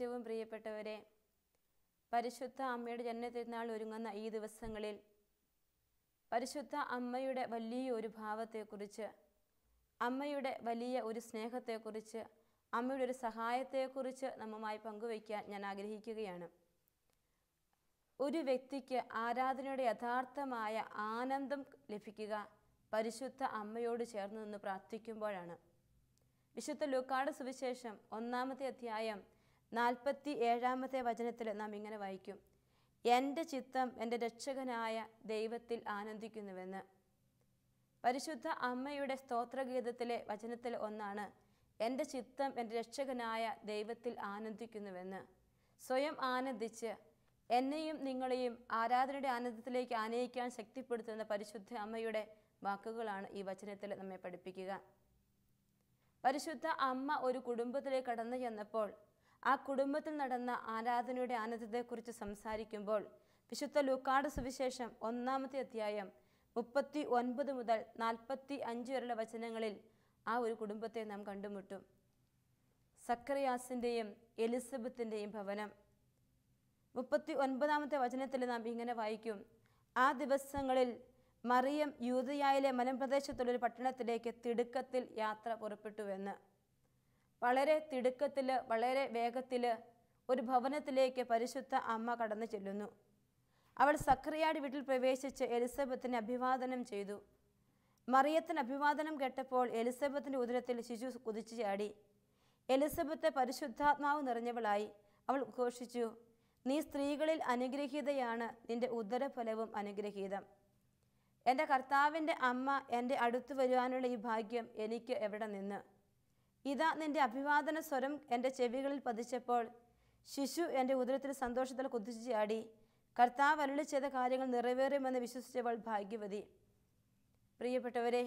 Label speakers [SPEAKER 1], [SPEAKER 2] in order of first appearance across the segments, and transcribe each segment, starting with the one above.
[SPEAKER 1] ഏറ്റവും പ്രിയപ്പെട്ടവരെ, പരിശുദ്ധ അമ്മയുടെ ജന്മതിരുനാൾ ഒരുങ്ങുന്ന ഈ ദിവസങ്ങളിൽ പരിശുദ്ധ അമ്മയുടെ വലിയ ഒരു ഭാവത്തെക്കുറിച്ച്, അമ്മയുടെ വലിയ ഒരു സ്നേഹത്തെക്കുറിച്ച്, അമ്മയുടെ ഒരു സഹായത്തെക്കുറിച്ച് നമ്മുമായി പങ്കുവയ്ക്കാൻ ഞാൻ ആഗ്രഹിക്കുകയാണ്. ഒരു വ്യക്തിക്ക് ആരാധനയുടെ യഥാർത്ഥമായ ആനന്ദം ലഭിക്കുക പരിശുദ്ധ അമ്മയോട് ചേർന്ന് നിന്ന് പ്രാർത്ഥിക്കുമ്പോഴാണ്. വിശുദ്ധ ലൂക്കായുടെ സുവിശേഷം 1-ാമത്തെ അധ്യായം 47-ാമത്തെ വചനത്തിൽ നാം ഇങ്ങനെ വായിക്കും: എൻ്റെ ചിത്തം എൻ്റെ രക്ഷകനായ ദൈവത്തിൽ ആനന്ദിക്കുന്നുവെന്ന്. പരിശുദ്ധ അമ്മയുടെ സ്തോത്രഗീതത്തിലെ വചനത്തിൽ ഒന്നാണ് എൻ്റെ ചിത്തം എൻ്റെ രക്ഷകനായ ദൈവത്തിൽ ആനന്ദിക്കുന്നുവെന്ന്. സ്വയം ആനന്ദിച്ച് എന്നെയും നിങ്ങളെയും ആരാധനയുടെ ആനന്ദത്തിലേക്ക് ആനയിക്കാൻ ശക്തിപ്പെടുത്തുന്ന പരിശുദ്ധ അമ്മയുടെ വാക്കുകളാണ് ഈ വചനത്തിൽ നമ്മെ പഠിപ്പിക്കുക. പരിശുദ്ധ അമ്മ ഒരു കുടുംബത്തിലേക്ക് കടന്നു ചെന്നപ്പോൾ ആ കുടുംബത്തിൽ നടന്ന ആരാധനയുടെ ആനന്ദത്തെക്കുറിച്ച് സംസാരിക്കുമ്പോൾ വിശുദ്ധ ലൂക്കായുടെ സുവിശേഷം 1-ാമത്തെ അധ്യായം 39 മുതൽ 45 വരെയുള്ള വചനങ്ങളിൽ ആ ഒരു കുടുംബത്തെ നാം കണ്ടുമുട്ടും. സക്കറിയാസിൻ്റെയും എലിസബത്തിൻ്റെയും ഭവനം. 39-ാമത്തെ വചനത്തിൽ നാം ഇങ്ങനെ വായിക്കും: ആ ദിവസങ്ങളിൽ മറിയം യൂദയായിലെ മലമ്പ്രദേശത്തുള്ളൊരു പട്ടണത്തിലേക്ക് തിടുക്കത്തിൽ യാത്ര പുറപ്പെട്ടുവെന്ന്. വളരെ തിടുക്കത്തിൽ, വളരെ വേഗത്തിൽ ഒരു ഭവനത്തിലേക്ക് പരിശുദ്ധ അമ്മ കടന്നു ചെല്ലുന്നു. അവൾ സക്കറിയായുടെ വീട്ടിൽ പ്രവേശിച്ച് എലിസബത്തിനെ അഭിവാദനം ചെയ്തു. മറിയത്തിന് അഭിവാദനം കേട്ടപ്പോൾ എലിസബത്തിൻ്റെ ഉദരത്തിൽ ശിശു കുതിച്ചു ചാടി. എലിസബത്ത് പരിശുദ്ധാത്മാവ് നിറഞ്ഞവളായി. അവൾ ഘോഷിച്ചു: നീ സ്ത്രീകളിൽ അനുഗ്രഹീതയാണ്, നിന്റെ ഉദരഫലവും അനുഗ്രഹീതം. എൻ്റെ കർത്താവിൻ്റെ അമ്മ എൻ്റെ അടുത്ത് വരുവാനുള്ള ഈ ഭാഗ്യം എനിക്ക് എവിടെ നിന്ന്? ഇതാ നിന്റെ അഭിവാദന സ്വരം എൻ്റെ ചെവികളിൽ പതിച്ചപ്പോൾ ശിശു എൻ്റെ ഉദരത്തിൽ സന്തോഷത്തിൽ കുതിച്ചു ചാടി. കർത്താവ് അരുളി ചെയ്ത കാര്യങ്ങൾ നിറവേറുമെന്ന് വിശ്വസിച്ചവൾ ഭാഗ്യവതി. പ്രിയപ്പെട്ടവരെ,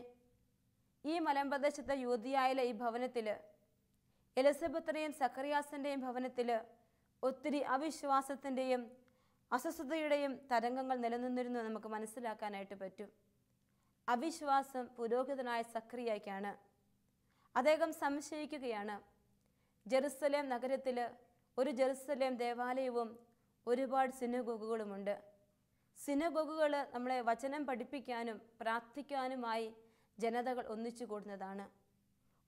[SPEAKER 1] ഈ മലമ്പ്രദേശത്തെ യൂദയായിലെ ഈ ഭവനത്തിൽ, എലിസബത്തിൻ്റെയും സക്കറിയാസിൻ്റെയും ഭവനത്തിൽ ഒത്തിരി അവിശ്വാസത്തിൻ്റെയും അസ്വസ്ഥതയുടെയും തരംഗങ്ങൾ നിലനിന്നിരുന്നു നമുക്ക് മനസ്സിലാക്കാനായിട്ട് പറ്റും. അവിശ്വാസം പുരോഹിതനായ സക്കറിയായ്ക്കാണ്. അദ്ദേഹം സംശയിക്കുകയാണ്. ജെറുസലേം നഗരത്തിൽ ഒരു ജെറുസലേം ദേവാലയവും ഒരുപാട് സിനഗോഗുകളുമുണ്ട്. സിനഗോഗുകൾ നമ്മളെ വചനം പഠിപ്പിക്കാനും പ്രാർത്ഥിക്കാനുമായി ജനതകൾ ഒന്നിച്ചു കൂടുന്നതാണ്.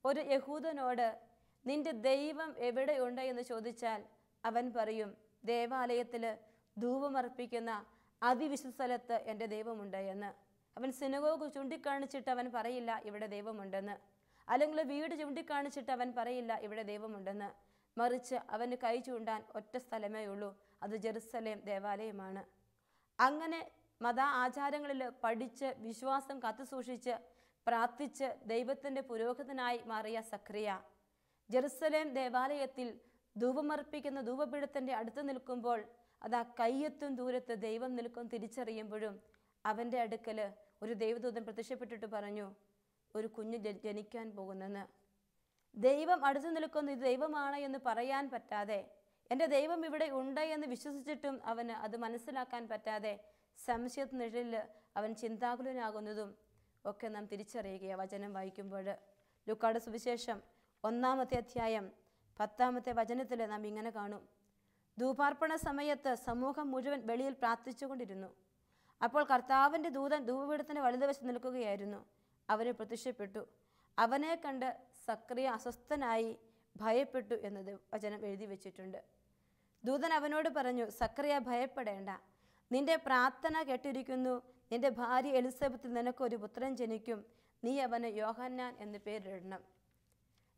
[SPEAKER 1] ഒരു യഹൂദനോട് നിന്റെ ദൈവം എവിടെയുണ്ട് എന്ന് ചോദിച്ചാൽ അവൻ പറയും, ദേവാലയത്തിൽ ധൂപമർപ്പിക്കുന്ന അതിവിശുദ്ധ സ്ഥലത്ത് എൻ്റെ ദൈവമുണ്ട് എന്ന്. അവൻ സിനഗോഗ് ചൂണ്ടിക്കാണിച്ചിട്ട് അവൻ പറയില്ല ഇവിടെ ദൈവമുണ്ടെന്ന്. അല്ലെങ്കിൽ വീട് ചൂണ്ടിക്കാണിച്ചിട്ട് അവൻ പറയില്ല ഇവിടെ ദൈവമുണ്ടെന്ന്. മറിച്ച് അവന് കൈ ചൂണ്ടാൻ ഒറ്റ സ്ഥലമേ ഉള്ളൂ, അത് ജെറുസലേം ദേവാലയമാണ്. അങ്ങനെ മത ആചാരങ്ങളിൽ പഠിച്ച് വിശ്വാസം കാത്തുസൂക്ഷിച്ച് പ്രാർത്ഥിച്ച് ദൈവത്തിൻ്റെ പുരോഹിതനായി മാറിയ സക്കറിയ ജെറുസലേം ദേവാലയത്തിൽ ധൂപമർപ്പിക്കുന്ന ധൂപപീഠത്തിൻ്റെ അടുത്ത് നിൽക്കുമ്പോൾ അതാ കയ്യെത്തും ദൂരത്ത് ദൈവം നിൽക്കും തിരിച്ചറിയുമ്പോഴും അവൻ്റെ അടുക്കൽ ഒരു ദൈവദൂതൻ പ്രത്യക്ഷപ്പെട്ടിട്ട് പറഞ്ഞു, ഒരു കുഞ്ഞ് ജനിക്കാൻ പോകുന്നെന്ന്. ദൈവം അടുത്ത് നിൽക്കുന്ന ഇത് ദൈവമാണ് എന്ന് പറയാൻ പറ്റാതെ, എൻ്റെ ദൈവം ഇവിടെ ഉണ്ട് എന്ന് വിശ്വസിച്ചിട്ടും അവന് അത് മനസ്സിലാക്കാൻ പറ്റാതെ സംശയത്തിന് നിഴലിൽ അവൻ ചിന്താകുലനാകുന്നതും ഒക്കെ നാം തിരിച്ചറിയുകയാണ് വചനം വായിക്കുമ്പോൾ. ലൂക്കായുടെ സുവിശേഷം 1-ാമത്തെ അധ്യായം 10-ാമത്തെ വചനത്തിൽ നാം ഇങ്ങനെ കാണും: ധൂപാർപ്പണ സമയത്ത് സമൂഹം മുഴുവൻ വെളിയിൽ പ്രാർത്ഥിച്ചുകൊണ്ടിരുന്നു. അപ്പോൾ കർത്താവിൻ്റെ ദൂതൻ ധൂപപീഠത്തിൻ്റെ വലതുവശത്ത് നിൽക്കുകയായിരുന്നു. അവന് പ്രത്യക്ഷപ്പെട്ടു. അവനെ കണ്ട് സക്കറിയ അസ്വസ്ഥനായി ഭയപ്പെട്ടു എന്നത് വചനം എഴുതി വച്ചിട്ടുണ്ട്. ദൂതൻ അവനോട് പറഞ്ഞു, സക്കറിയ ഭയപ്പെടേണ്ട, നിന്റെ പ്രാർത്ഥന കേട്ടിരിക്കുന്നു. നിന്റെ ഭാര്യ എലിസബത്തിൽ നിനക്കൊരു പുത്രൻ ജനിക്കും. നീ അവന് യോഹന്നാൻ എന്ന് പേരിടണം.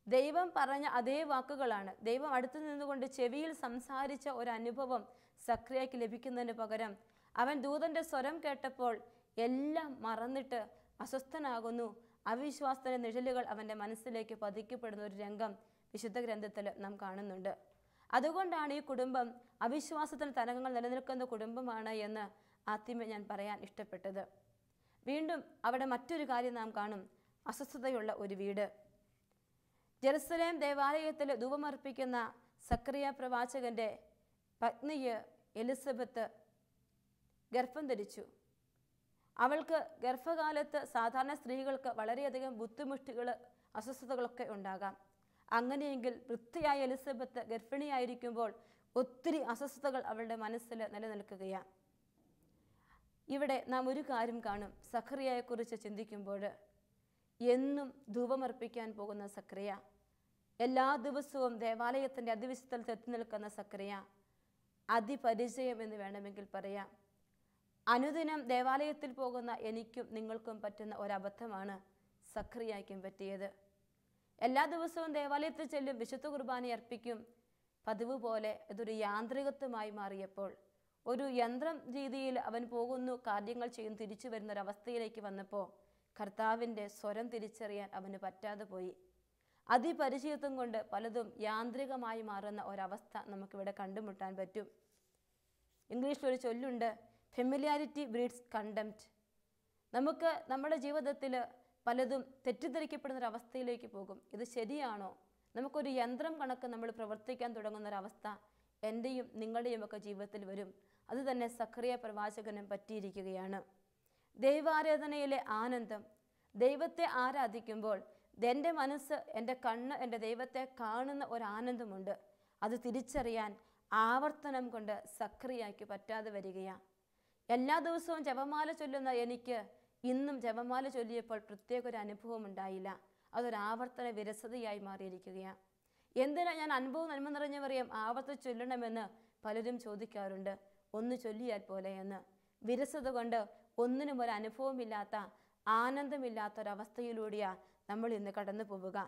[SPEAKER 1] ദൈവം പറഞ്ഞ അതേ വാക്കുകളാണ്. ദൈവം അടുത്തു നിന്നുകൊണ്ട് ചെവിയിൽ സംസാരിച്ച ഒരു അനുഭവം സക്കറിയയ്ക്ക് ലഭിക്കുന്നതിന് പകരം അവൻ ദൂതൻ്റെ സ്വരം കേട്ടപ്പോൾ എല്ലാം മറന്നിട്ട് അസ്വസ്ഥനാകുന്നു. അവിശ്വാസത്തിൻ്റെ നിഴലുകൾ അവൻ്റെ മനസ്സിലേക്ക് പതിക്കപ്പെടുന്ന ഒരു രംഗം വിശുദ്ധ ഗ്രന്ഥത്തിൽ നാം കാണുന്നുണ്ട്. അതുകൊണ്ടാണ് ഈ കുടുംബം അവിശ്വാസത്തിന് തരംഗങ്ങൾ നിലനിൽക്കുന്ന കുടുംബമാണ് എന്ന് ആദ്യമേ ഞാൻ പറയാൻ ഇഷ്ടപ്പെട്ടത്. വീണ്ടും അവിടെ മറ്റൊരു കാര്യം നാം കാണും, അസ്വസ്ഥതയുള്ള ഒരു വീട്. ജെറുസലേം ദേവാലയത്തിൽ ധൂപമർപ്പിക്കുന്ന സക്കറിയ പ്രവാചകൻ്റെ പത്നിയെ എലിസബത്ത് ഗർഭം ധരിച്ചു. അവൾക്ക് ഗർഭകാലത്ത് സാധാരണ സ്ത്രീകൾക്ക് വളരെയധികം ബുദ്ധിമുട്ടുകൾ അസ്വസ്ഥതകളൊക്കെ ഉണ്ടാകാം. അങ്ങനെയെങ്കിൽ വൃത്തിയായ എലിസബത്ത് ഗർഭിണിയായിരിക്കുമ്പോൾ ഒത്തിരി അസ്വസ്ഥതകൾ അവളുടെ മനസ്സിൽ നിലനിൽക്കുകയാണ്. ഇവിടെ നാം ഒരു കാര്യം കാണും. സഖറിയയെക്കുറിച്ച് ചിന്തിക്കുമ്പോൾ എന്നും ധൂപമർപ്പിക്കാൻ പോകുന്ന സഖറിയ, എല്ലാ ദിവസവും ദേവാലയത്തിൻ്റെ അതിവിശുദ്ധത്തിൽ എത്തി നിൽക്കുന്ന സഖറിയ, അതിപരിചയം എന്ന് വേണമെങ്കിൽ പറയാം. അനുദിനം ദേവാലയത്തിൽ പോകുന്ന എനിക്കും നിങ്ങൾക്കും പറ്റുന്ന ഒരബദ്ധമാണ് സഖറിയയ്ക്കും പറ്റിയത്. എല്ലാ ദിവസവും ദേവാലയത്തിൽ ചെല്ലും, വിശുദ്ധ കുർബാന അർപ്പിക്കും. പതിവ് പോലെ ഇതൊരു യാന്ത്രികത്വമായി മാറിയപ്പോൾ, ഒരു യന്ത്രം രീതിയിൽ അവൻ പോകുന്നു, കാര്യങ്ങൾ ചെയ്യും, തിരിച്ചു വരുന്നൊരവസ്ഥയിലേക്ക് വന്നപ്പോൾ കർത്താവിൻ്റെ സ്വരം തിരിച്ചറിയാൻ അവന് പറ്റാതെ പോയി. അതിപരിചയത്വം കൊണ്ട് പലതും യാന്ത്രികമായി മാറുന്ന ഒരവസ്ഥ നമുക്കിവിടെ കണ്ടുമുട്ടാൻ പറ്റും. ഇംഗ്ലീഷിലൊരു ചൊല്ലുണ്ട്, ഫെമിലിയാരിറ്റി ബ്രീഡ്സ് കണ്ടംപ്റ്റ്. നമുക്ക് നമ്മുടെ ജീവിതത്തിൽ പലതും തെറ്റിദ്ധരിക്കപ്പെടുന്നൊരവസ്ഥയിലേക്ക് പോകും. ഇത് ശരിയാണോ? നമുക്കൊരു യന്ത്രം കണക്ക് നമ്മൾ പ്രവർത്തിക്കാൻ തുടങ്ങുന്നൊരവസ്ഥ എൻ്റെയും നിങ്ങളുടെയും ഒക്കെ ജീവിതത്തിൽ വരും. അത് തന്നെ സഖറിയ പ്രവാചകനും പറ്റിയിരിക്കുകയാണ്. ദൈവാരാധനയിലെ ആനന്ദം, ദൈവത്തെ ആരാധിക്കുമ്പോൾ എൻ്റെ മനസ്സ്, എൻ്റെ കണ്ണ് എൻ്റെ ദൈവത്തെ കാണുന്ന ഒരാനന്ദമുണ്ട്. അത് തിരിച്ചറിയാൻ ആവർത്തനം കൊണ്ട് സഖറിയയ്ക്ക് പറ്റാതെ വരികയാണ്. എല്ലാ ദിവസവും ജപമാല ചൊല്ലുന്ന എനിക്ക് ഇന്നും ജപമാല ചൊല്ലിയപ്പോൾ പ്രത്യേക ഒരു അനുഭവം ഉണ്ടായില്ല. അതൊരാവർത്തന വിരസതയായി മാറിയിരിക്കുകയാണ്. എന്തിനാ ഞാൻ അനുഭവം നന്മ നിറഞ്ഞവരെയും ആവർത്തിച്ച് ചൊല്ലണമെന്ന് പലരും ചോദിക്കാറുണ്ട്. ഒന്ന് ചൊല്ലിയാൽ പോലെ എന്ന്. വിരസത കൊണ്ട് ഒന്നിനും ഒരു അനുഭവമില്ലാത്ത, ആനന്ദമില്ലാത്തൊരവസ്ഥയിലൂടെയാണ് നമ്മൾ ഇന്ന് കടന്നു പോവുക.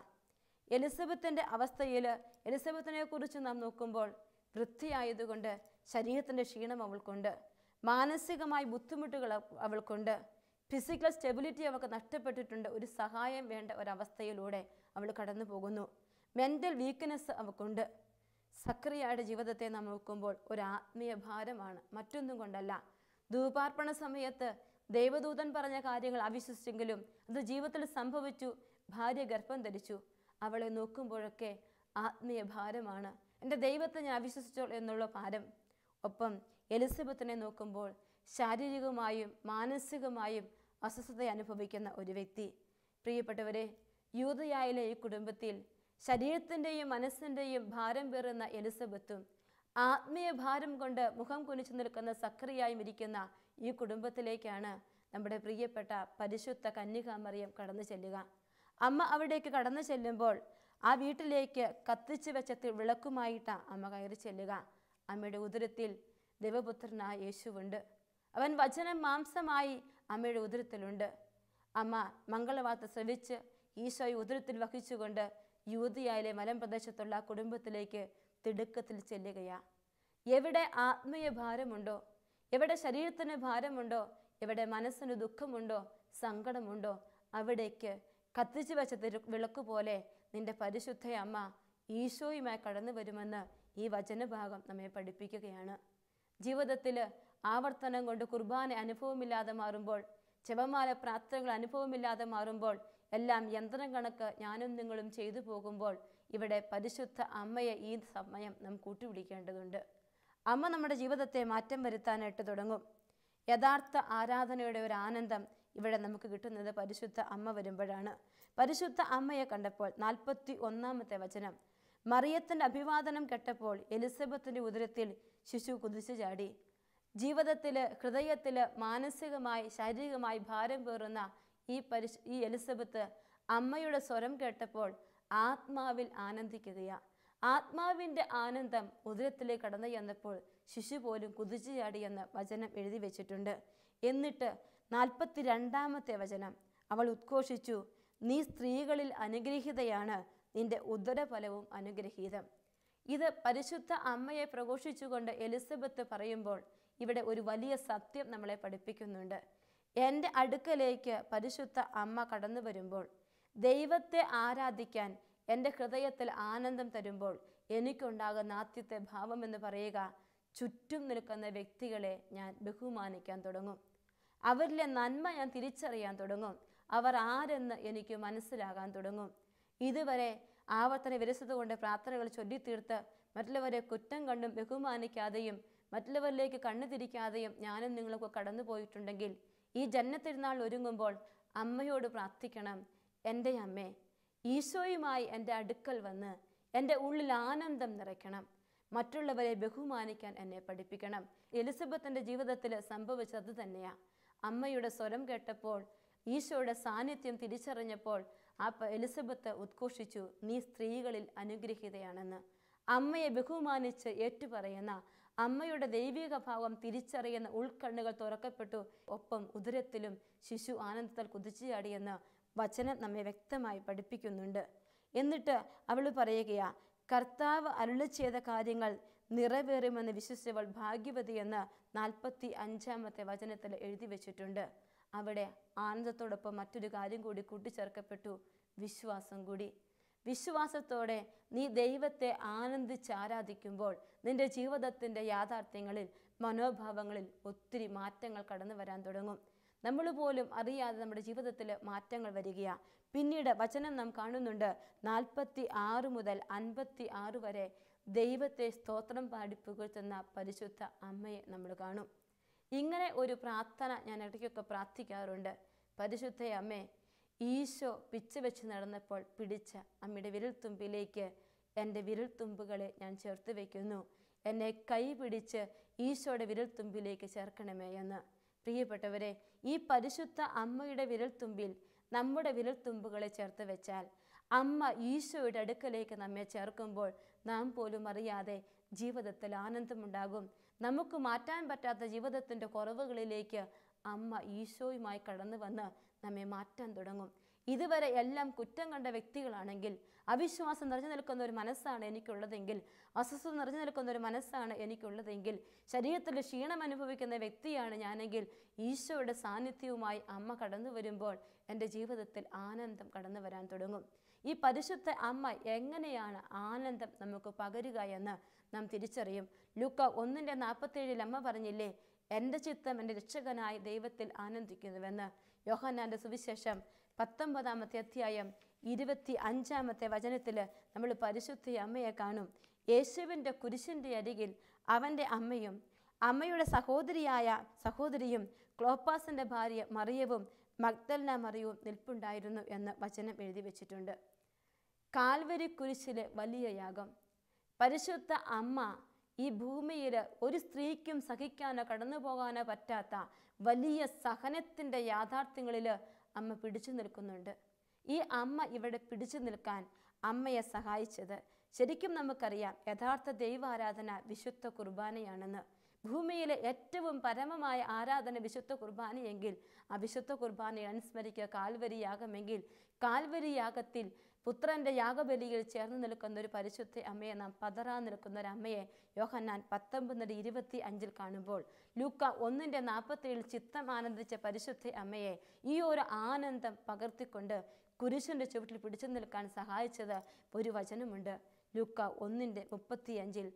[SPEAKER 1] എലിസബത്തിൻ്റെ അവസ്ഥയിൽ എലിസബത്തിനെ കുറിച്ച് നാം നോക്കുമ്പോൾ വൃത്തിയായതുകൊണ്ട് ശരീരത്തിൻ്റെ ക്ഷീണം അവൾക്കുണ്ട്, മാനസികമായി ബുദ്ധിമുട്ടുകൾ അവൾക്കുണ്ട്, ഫിസിക്കൽ സ്റ്റെബിലിറ്റി അവൾക്ക് നഷ്ടപ്പെട്ടിട്ടുണ്ട്. ഒരു സഹായം വേണ്ട ഒരവസ്ഥയിലൂടെ അവൾ കടന്നു പോകുന്നു. Mental weakness അവൾക്കുണ്ട്. സഖറിയയുടെ ജീവിതത്തെ നാം നോക്കുമ്പോൾ ഒരു ആത്മീയ ഭാരമാണ്, മറ്റൊന്നും കൊണ്ടല്ല. ധൂപാർപ്പണ സമയത്ത് ദൈവദൂതൻ പറഞ്ഞ കാര്യങ്ങൾ അവിശ്വസിച്ചെങ്കിലും അത് ജീവിതത്തിൽ സംഭവിച്ചു. ഭാര്യ ഗർഭം ധരിച്ചു. അവളെ നോക്കുമ്പോഴൊക്കെ ആത്മീയ ഭാരമാണ്. എൻ്റെ ദൈവത്തെ ഞാൻ അവിശ്വസിച്ചോ എന്നുള്ള ഭാരം. ഒപ്പം എലിസബത്തിനെ നോക്കുമ്പോൾ ശാരീരികമായും മാനസികമായും അസ്വസ്ഥത അനുഭവിക്കുന്ന ഒരു വ്യക്തി. പ്രിയപ്പെട്ടവരെ, യൂദയായിലെ ഈ കുടുംബത്തിൽ ശരീരത്തിൻ്റെയും മനസ്സിൻ്റെയും ഭാരം പേറുന്ന എലിസബത്തും ആത്മീയ ഭാരം കൊണ്ട് മുഖം കുനിച്ചു നിൽക്കുന്ന സഖറിയായും ഇരിക്കുന്ന ഈ കുടുംബത്തിലേക്കാണ് നമ്മുടെ പ്രിയപ്പെട്ട പരിശുദ്ധ കന്യകാമറിയം കടന്നു ചെല്ലുക. അമ്മ അവിടേക്ക് കടന്നു ചെല്ലുമ്പോൾ ആ വീട്ടിലേക്ക് കത്തിച്ചു വെച്ച വിളക്കുമായിട്ടാണ് അമ്മ കയറി ചെല്ലുക. അമ്മയുടെ ഉദരത്തിൽ ദൈവപുത്രനായ യേശുവുണ്ട്. അവൻ വചനം മാംസമായി അമ്മയുടെ ഉദരത്തിലുണ്ട്. അമ്മ മംഗളവാർത്ത ശ്രവിച്ച് ഈശോയെ ഉദരത്തിൽ വഹിച്ചുകൊണ്ട് യൂദയായിലെ മലമ്പ്രദേശത്തുള്ള ആ കുടുംബത്തിലേക്ക് തിടുക്കത്തിൽ ചെല്ലുകയാണ്. എവിടെ ആത്മീയ ഭാരമുണ്ടോ, എവിടെ ശരീരത്തിന് ഭാരമുണ്ടോ, എവിടെ മനസ്സിന് ദുഃഖമുണ്ടോ, സങ്കടമുണ്ടോ, അവിടേക്ക് കത്തിച്ചു വെച്ച വിളക്ക് പോലെ നിന്റെ പരിശുദ്ധ അമ്മ ഈശോയുമായി കടന്നു വരുമെന്ന് ഈ വചനഭാഗം നമ്മെ പഠിപ്പിക്കുകയാണ്. ജീവിതത്തിൽ ആവർത്തനം കൊണ്ട് കുർബാന അനുഭവമില്ലാതെ മാറുമ്പോൾ, ജപമാല പ്രാർത്ഥനകൾ അനുഭവമില്ലാതെ മാറുമ്പോൾ, എല്ലാം യന്ത്രം കണക്ക് ഞാനും നിങ്ങളും ചെയ്തു പോകുമ്പോൾ ഇവിടെ പരിശുദ്ധ അമ്മയെ ഈ സമയം നാം കൂട്ടുപിടിക്കേണ്ടതുണ്ട്. അമ്മ നമ്മുടെ ജീവിതത്തെ മാറ്റം വരുത്താനായിട്ട് തുടങ്ങും. യഥാർത്ഥ ആരാധനയുടെ ഒരു ആനന്ദം ഇവിടെ നമുക്ക് കിട്ടുന്നത് പരിശുദ്ധ അമ്മ വരുമ്പോഴാണ്. പരിശുദ്ധ അമ്മയെ കണ്ടപ്പോൾ 41-ാമത്തെ വചനം, മറിയത്തിൻ്റെ അഭിവാദനം കേട്ടപ്പോൾ എലിസബത്തിൻ്റെ ഉദരത്തിൽ ശിശു കുതിച്ചു ചാടി. ജീവിതത്തിൽ, ഹൃദയത്തിൽ മാനസികമായി ശാരീരികമായി ഭാരം പേറുന്ന ഈ എലിസബത്ത് അമ്മയുടെ സ്വരം കേട്ടപ്പോൾ ആത്മാവിൽ ആനന്ദിക്കുകയാണ്. ആത്മാവിൻ്റെ ആനന്ദം ഉദരത്തിലേക്ക് കടന്നു ചെന്നപ്പോൾ ശിശു പോലും കുതിച്ചു ചാടിയെന്ന് വചനം എഴുതി വെച്ചിട്ടുണ്ട്. എന്നിട്ട് 42-ാമത്തെ വചനം, അവൾ ഉദ്ഘോഷിച്ചു, നീ സ്ത്രീകളിൽ അനുഗ്രഹീതയാണ്, നിന്റെ ഉദരഫലവും അനുഗ്രഹീതം. ഇത് പരിശുദ്ധ അമ്മയെ പ്രഘോഷിച്ചുകൊണ്ട് എലിസബത്ത് പറയുമ്പോൾ ഇവിടെ ഒരു വലിയ സത്യം നമ്മളെ പഠിപ്പിക്കുന്നുണ്ട്. എൻ്റെ അടുക്കലേക്ക് പരിശുദ്ധ അമ്മ കടന്നു വരുമ്പോൾ, ദൈവത്തെ ആരാധിക്കാൻ എൻ്റെ ഹൃദയത്തിൽ ആനന്ദം തരുമ്പോൾ എനിക്കുണ്ടാകുന്ന ആദ്യത്തെ ഭാവമെന്ന് പറയുക, ചുറ്റും നിൽക്കുന്ന വ്യക്തികളെ ഞാൻ ബഹുമാനിക്കാൻ തുടങ്ങും. അവരിലെ നന്മ ഞാൻ തിരിച്ചറിയാൻ തുടങ്ങും. അവർ ആരെന്ന് എനിക്ക് മനസ്സിലാകാൻ തുടങ്ങും. ഇതുവരെ ആവർത്തന വിരസത കൊണ്ട് പ്രാർത്ഥനകൾ ചൊല്ലിത്തീർത്ത് മറ്റുള്ളവരെ കുറ്റം കണ്ടും ബഹുമാനിക്കാതെയും മറ്റുള്ളവരിലേക്ക് കണ്ണു തിരിക്കാതെയും ഞാനും നിങ്ങളൊക്കെ കടന്നു പോയിട്ടുണ്ടെങ്കിൽ ഈ ജന്മത്തിരുന്നാൾ ഒരുങ്ങുമ്പോൾ അമ്മയോട് പ്രാർത്ഥിക്കണം, എൻ്റെ അമ്മേ, ഈശോയുമായി എൻ്റെ അടുക്കൽ വന്ന് എൻ്റെ ഉള്ളിൽ ആനന്ദം നിറയ്ക്കണം. മറ്റുള്ളവരെ ബഹുമാനിക്കാൻ എന്നെ പഠിപ്പിക്കണം. എലിസബത്തിൻ്റെ ജീവിതത്തിൽ സംഭവിച്ചത് തന്നെയാണ്. അമ്മയുടെ സ്വരം കേട്ടപ്പോൾ, ഈശോയുടെ സാന്നിധ്യം തിരിച്ചറിഞ്ഞപ്പോൾ എലിസബത്ത് ഉദ്ഘോഷിച്ചു, നീ സ്ത്രീകളിൽ അനുഗ്രഹീതയാണെന്ന്. അമ്മയെ ബഹുമാനിച്ച് ഏറ്റുപറയുന്ന, അമ്മയുടെ ദൈവിക ഭാവം തിരിച്ചറിയുന്ന ഉൾക്കണ്ണുകൾ തുറക്കപ്പെട്ടു. ഒപ്പം ഉദരത്തിലും ശിശു ആനന്ദത്താൽ കുതിച്ചുചാടിയെന്ന് വചനം നമ്മെ വ്യക്തമായി പഠിപ്പിക്കുന്നുണ്ട്. എന്നിട്ട് അവൾ പറയുകയാ, കർത്താവ് അരുളി ചെയ്ത കാര്യങ്ങൾ നിറവേറുമെന്ന് വിശ്വസിച്ചവൾ ഭാഗ്യവതിയെന്ന് 45-ാമത്തെ വചനത്തിൽ എഴുതി വെച്ചിട്ടുണ്ട്. അവിടെ ആനന്ദത്തോടൊപ്പം മറ്റൊരു കാര്യം കൂടി കൂട്ടിച്ചേർക്കപ്പെട്ടു, വിശ്വാസം കൂടി. വിശ്വാസത്തോടെ നീ ദൈവത്തെ ആനന്ദിച്ച് ആരാധിക്കുമ്പോൾ നിന്റെ ജീവിതത്തിൻ്റെ യാഥാർത്ഥ്യങ്ങളിൽ, മനോഭാവങ്ങളിൽ ഒത്തിരി മാറ്റങ്ങൾ കടന്നു വരാൻ തുടങ്ങും. നമ്മൾ പോലും അറിയാതെ നമ്മുടെ ജീവിതത്തിൽ മാറ്റങ്ങൾ വരികയാണ്. പിന്നീട് വചനം നാം കാണുന്നുണ്ട്, 46 മുതൽ 56 വരെ ദൈവത്തെ സ്തോത്രം പാടി പുകഴ്ത്തുന്ന പരിശുദ്ധ അമ്മയെ നമ്മൾ കാണും. ഇങ്ങനെ ഒരു പ്രാർത്ഥന ഞാൻ ഇടയ്ക്കൊക്കെ പ്രാർത്ഥിക്കാറുണ്ട്. പരിശുദ്ധ അമ്മേ, ഈശോ പിച്ച വെച്ച് നടന്നപ്പോൾ പിടിച്ച അമ്മയുടെ വിരൽത്തുമ്പിലേക്ക് എൻ്റെ വിരൽത്തുമ്പുകളെ ഞാൻ ചേർത്ത് വയ്ക്കുന്നു. എന്നെ കൈ പിടിച്ച് ഈശോയുടെ വിരൽത്തുമ്പിലേക്ക് ചേർക്കണമേ എന്ന്. പ്രിയപ്പെട്ടവരെ, ഈ പരിശുദ്ധ അമ്മയുടെ വിരൽത്തുമ്പിൽ നമ്മുടെ വിരൽത്തുമ്പുകളെ ചേർത്ത് വെച്ചാൽ, അമ്മ ഈശോയുടെ അടുക്കലേക്ക് നമ്മെ ചേർക്കുമ്പോൾ നാം പോലും അറിയാതെ ജീവിതത്തിൽ ആനന്ദമുണ്ടാകും. നമുക്ക് മാറ്റാൻ പറ്റാത്ത ജീവിതത്തിൻ്റെ കുറവുകളിലേക്ക് അമ്മ ഈശോയുമായി കടന്നു വന്ന് നമ്മെ മാറ്റാൻ തുടങ്ങും. ഇതുവരെ എല്ലാം കുറ്റം കണ്ട വ്യക്തികളാണെങ്കിൽ, അവിശ്വാസം നിറഞ്ഞു നിൽക്കുന്ന ഒരു മനസ്സാണ് എനിക്കുള്ളതെങ്കിൽ, അസ്വസ്ഥത നിറഞ്ഞു നിൽക്കുന്ന ഒരു മനസ്സാണ് എനിക്കുള്ളതെങ്കിൽ, ശരീരത്തിൽ ക്ഷീണം അനുഭവിക്കുന്ന വ്യക്തിയാണ് ഞാനെങ്കിൽ, ഈശോയുടെ സാന്നിധ്യവുമായി അമ്മ കടന്നു വരുമ്പോൾ എൻ്റെ ജീവിതത്തിൽ ആനന്ദം കടന്നു വരാൻ തുടങ്ങും. ഈ പരിശുദ്ധ അമ്മ എങ്ങനെയാണ് ആനന്ദം നമുക്ക് പകരുക എന്ന് നാം തിരിച്ചറിയും. ലൂക്ക 1:47 അമ്മ പറഞ്ഞില്ലേ, എൻ്റെ ചിത്തം എൻ്റെ രക്ഷകനായ ദൈവത്തിൽ ആനന്ദിക്കുന്നുവെന്ന്. യോഹന്നാൻ്റെ സുവിശേഷം 19-ാമത്തെ അധ്യായം 25-ാമത്തെ വചനത്തിൽ നമ്മൾ പരിശുദ്ധ അമ്മയെ കാണും. യേശുവിൻ്റെ കുരിശിൻ്റെ അരികിൽ അവൻ്റെ അമ്മയും അമ്മയുടെ സഹോദരിയും ക്ലോപ്പാസിൻ്റെ ഭാര്യ മറിയവും മഗ്ദലന മറിയവും നിൽപ്പുണ്ടായിരുന്നു എന്ന് വചനം എഴുതി വെച്ചിട്ടുണ്ട്. കാൽവരി കുരിശിലെ വലിയ യാഗം. പരിശുദ്ധ അമ്മ ഈ ഭൂമിയിൽ ഒരു സ്ത്രീക്കും സഹിക്കാനോ കടന്നു പോകാനോ പറ്റാത്ത വലിയ സഹനത്തിൻ്റെ യാഥാർത്ഥ്യങ്ങളിൽ അമ്മ പിടിച്ചു നിൽക്കുന്നുണ്ട്. ഈ അമ്മ ഇവിടെ പിടിച്ചു നിൽക്കാൻ അമ്മയെ സഹായിച്ചത്, ശരിക്കും നമുക്കറിയാം, യഥാർത്ഥ ദൈവാരാധന വിശുദ്ധ കുർബാനയാണെന്ന്. ഭൂമിയിലെ ഏറ്റവും പരമമായ ആരാധന വിശുദ്ധ കുർബാനയെങ്കിൽ, ആ വിശുദ്ധ കുർബാനയെ അനുസ്മരിക്കുക കാൽവരി യാഗമെങ്കിൽ, കാൽവരി യാഗത്തിൽ പുത്രൻ്റെ യാഗബലിയിൽ ചേർന്ന് നിൽക്കുന്ന ഒരു പരിശുദ്ധ അമ്മയെ, നാം പതറാൻ നിൽക്കുന്ന ഒരു അമ്മയെ യോഹന്നാൻ 19:25 കാണുമ്പോൾ, ലൂക്ക 1:47 ചിത്തം ആനന്ദിച്ച പരിശുദ്ധ അമ്മയെ ഈ ഒരു ആനന്ദം പകർത്തിക്കൊണ്ട് കുരിശിൻ്റെ ചുവട്ടിൽ പിടിച്ചു നിൽക്കാൻ സഹായിച്ചത് ഒരു വചനമുണ്ട്. ലൂക്ക 1:35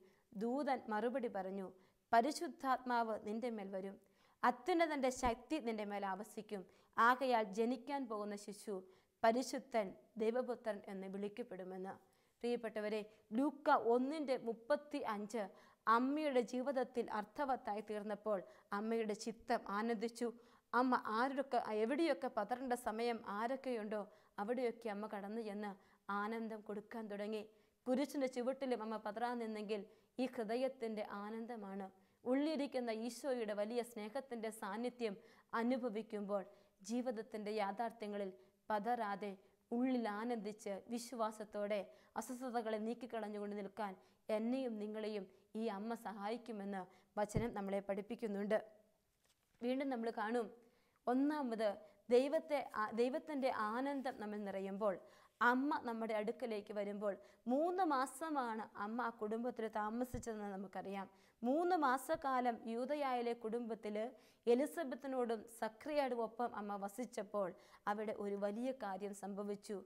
[SPEAKER 1] ദൂതൻ മറുപടി പറഞ്ഞു, പരിശുദ്ധാത്മാവ് നിന്റെ മേൽ വരും, അത്യുന്നതൻ്റെ ശക്തി നിന്റെ മേൽ ആവസിക്കും, ആകയാൽ ജനിക്കാൻ പോകുന്ന ശിശു പരിശുദ്ധൻ ദൈവപുത്രൻ എന്ന് വിളിക്കപ്പെടുമെന്ന്. പ്രിയപ്പെട്ടവരെ, ലൂക്ക 1:35 അമ്മയുടെ ജീവിതത്തിൽ അർത്ഥവത്തായി തീർന്നപ്പോൾ അമ്മയുടെ ചിത്തം ആനന്ദിച്ചു. അമ്മ എവിടെയൊക്കെ പതറേണ്ട സമയം ആരൊക്കെയുണ്ടോ അവിടെയൊക്കെ അമ്മ കടന്നു ചെന്ന് ആനന്ദം കൊടുക്കാൻ തുടങ്ങി. കുരിശിൻ്റെ ചുവട്ടിലും അമ്മ പതറാൻ നിന്നെങ്കിൽ ഈ ഹൃദയത്തിൻ്റെ ആനന്ദമാണ്. ഉള്ളിരിക്കുന്ന ഈശോയുടെ വലിയ സ്നേഹത്തിൻ്റെ സാന്നിധ്യം അനുഭവിക്കുമ്പോൾ ജീവിതത്തിൻ്റെ യാഥാർത്ഥ്യങ്ങളിൽ പതറാതെ ഉള്ളിൽ ആനന്ദിച്ച് വിശ്വാസത്തോടെ അസ്വസ്ഥതകളെ നീക്കിക്കളഞ്ഞുകൊണ്ട് നിൽക്കാൻ എന്നെയും നിങ്ങളെയും ഈ അമ്മ സഹായിക്കുമെന്ന് വചനം നമ്മളെ പഠിപ്പിക്കുന്നുണ്ട്. വീണ്ടും നമ്മൾ കാണും, ഒന്നാമത് ദൈവത്തിൻ്റെ ആനന്ദം നമ്മൾ നിറയുമ്പോൾ, അമ്മ നമ്മുടെ അടുക്കലേക്ക് വരുമ്പോൾ. 3 മാസമാണ് അമ്മ ആ കുടുംബത്തിൽ താമസിച്ചതെന്ന് നമുക്കറിയാം. 3 മാസക്കാലം യൂദയായിലെ കുടുംബത്തിൽ എലിസബത്തിനോടും സക്രിയയോടും ഒപ്പം അമ്മ വസിച്ചപ്പോൾ അവിടെ ഒരു വലിയ കാര്യം സംഭവിച്ചു.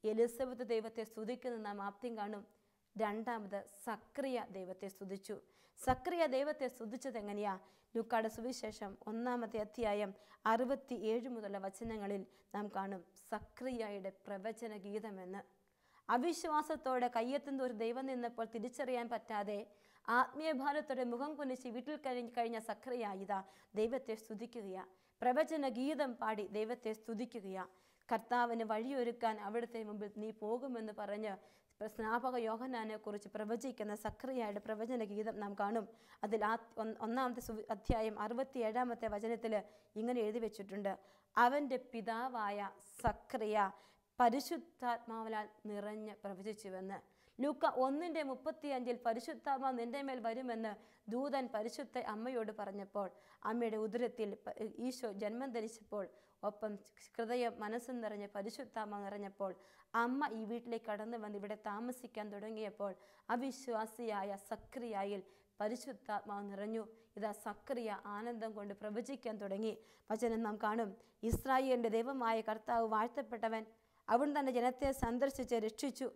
[SPEAKER 1] എലിസബത്ത് ദൈവത്തെ സ്തുതിക്കുന്ന നാം ആദ്യം കാണും. രണ്ടാമത് സക്രിയ ദൈവത്തെ സ്തുതിച്ചു. സക്രിയ ദൈവത്തെ സ്തുതിച്ചത് എങ്ങനെയാ? ലൂക്കായുടെ സുവിശേഷം 1-ാമത്തെ അധ്യായം 67 മുതലുള്ള വചനങ്ങളിൽ നാം കാണും സക്രിയയുടെ പ്രവചന ഗീതമെന്ന്. അവിശ്വാസത്തോടെ കയ്യെത്തുന്ന ഒരു ദൈവം നിന്നപ്പോൾ തിരിച്ചറിയാൻ പറ്റാതെ ആത്മീയഭാരത്തോടെ മുഖം കുനിച്ച് വീട്ടിൽ കഴിഞ്ഞ സക്രിയ ഇതാ ദൈവത്തെ സ്തുതിക്കുകയാ, പ്രവചന ഗീതം പാടി ദൈവത്തെ സ്തുതിക്കുകയാ. കർത്താവിന് വഴിയൊരുക്കാൻ അവിടുത്തെ മുമ്പിൽ നീ പോകുമെന്ന് പറഞ്ഞ് സ്നാപക യോഹന്നാനെ കുറിച്ച് പ്രവചിക്കുന്ന സക്രിയയുടെ പ്രവചന ഗീതം നാം കാണും. അതിൽ ഒന്നാമത്തെ അധ്യായം 67 വചനത്തിൽ ഇങ്ങനെ എഴുതി വെച്ചിട്ടുണ്ട്: അവൻ്റെ പിതാവായ സക്രിയ പരിശുദ്ധാത്മാവിനാൽ നിറഞ്ഞ് പ്രവചിച്ചുവെന്ന്. ലൂക്ക 1:35 പരിശുദ്ധാത്മാവ് നിന്റെ മേൽ വരുമെന്ന് ദൂതൻ പരിശുദ്ധ അമ്മയോട് പറഞ്ഞപ്പോൾ, അമ്മയുടെ ഉദരത്തിൽ ഈശോ ജന്മം ധരിച്ചപ്പോൾ, ഒപ്പം ഹൃദയം മനസ്സും നിറഞ്ഞ് പരിശുദ്ധാത്മാവ് നിറഞ്ഞപ്പോൾ, അമ്മ ഈ വീട്ടിലേക്ക് കടന്നു വന്ന് ഇവിടെ താമസിക്കാൻ തുടങ്ങിയപ്പോൾ അവിശ്വാസിയായ സക്രിയയിൽ പരിശുദ്ധാത്മാവ് നിറഞ്ഞു. ഇതാ സക്രിയ ആനന്ദം കൊണ്ട് പ്രവചിക്കാൻ തുടങ്ങി. വചനം നാം കാണും: ഇസ്രായേലിൻ്റെ ദൈവമായ കർത്താവ് വാഴ്ത്തപ്പെട്ടവൻ, അവൻ തൻ്റെ ജനത്തെ സന്ദർശിച്ച് രക്ഷിച്ചു.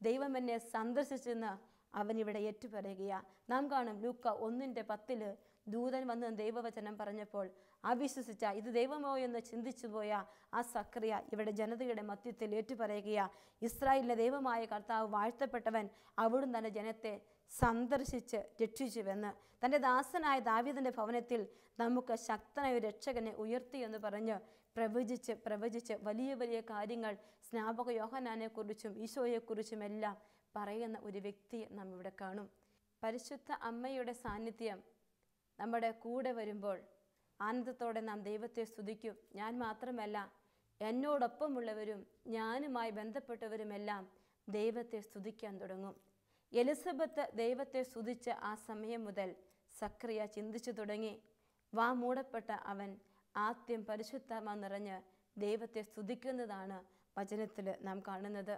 [SPEAKER 1] ദൈവം എന്നെ സന്ദർശിച്ചെന്ന് അവൻ ഇവിടെ ഏറ്റുപറയുകയാ. നാം കാണും ലൂക്ക 1:10 ദൂതൻ വന്ന് ദൈവവചനം പറഞ്ഞപ്പോൾ അവിശ്വസിച്ച, ഇത് ദൈവമോ എന്ന് ചിന്തിച്ചു പോയ ആ സക്രിയ ഇവിടെ ജനതയുടെ മധ്യത്തിൽ ഏറ്റുപറയുകയാ: ഇസ്രായേലിലെ ദൈവമായ കർത്താവ് വാഴ്ത്തപ്പെട്ടവൻ, അവിടുന്ന് തൻ്റെ ജനത്തെ സന്ദർശിച്ച് രക്ഷിച്ചുവെന്ന്. തൻ്റെ ദാസനായ ദാവീദിൻ്റെ ഭവനത്തിൽ നമുക്ക് ശക്തനായ ഒരു രക്ഷകനെ ഉയർത്തി എന്ന് പറഞ്ഞ് പ്രവചിച്ച് വലിയ വലിയ കാര്യങ്ങൾ സ്നാപക യോഹന്നാനെ കുറിച്ചും ഈശോയെക്കുറിച്ചും എല്ലാം പറയുന്ന ഒരു വ്യക്തിയെ നാം ഇവിടെ കാണും. പരിശുദ്ധ അമ്മയുടെ സാന്നിധ്യം നമ്മുടെ കൂടെ വരുമ്പോൾ ആനന്ദത്തോടെ നാം ദൈവത്തെ സ്തുതിക്കും. ഞാൻ മാത്രമല്ല, എന്നോടൊപ്പമുള്ളവരും ഞാനുമായി ബന്ധപ്പെട്ടവരുമെല്ലാം ദൈവത്തെ സ്തുതിക്കാൻ തുടങ്ങും. എലിസബത്ത് ദൈവത്തെ സ്തുതിച്ച ആ സമയം മുതൽ സക്രിയ ചിന്തിച്ചു തുടങ്ങി. വാ മൂടപ്പെട്ട അവൻ ആദ്യം പരിശുദ്ധാത്മാവ് നിറഞ്ഞ് ദൈവത്തെ സ്തുതിക്കുന്നതാണ് വചനത്തിൽ നാം കാണുന്നത്.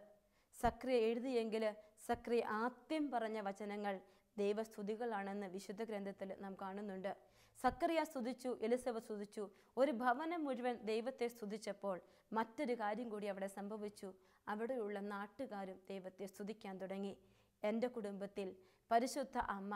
[SPEAKER 1] സക്രിയ എഴുതിയെങ്കിൽ സക്രിയ ആദ്യം പറഞ്ഞ വചനങ്ങൾ ദൈവസ്തുതികളാണെന്ന് വിശുദ്ധ ഗ്രന്ഥത്തിൽ നാം കാണുന്നുണ്ട്. സക്രിയ സ്തുതിച്ചു, എലിസബത്ത് സ്തുതിച്ചു. ഒരു ഭവനം മുഴുവൻ ദൈവത്തെ സ്തുതിച്ചപ്പോൾ മറ്റൊരു കാര്യം കൂടി അവിടെ സംഭവിച്ചു. അവിടെയുള്ള നാട്ടുകാരും ദൈവത്തെ സ്തുതിക്കാൻ തുടങ്ങി. എൻ്റെ കുടുംബത്തിൽ പരിശുദ്ധ അമ്മ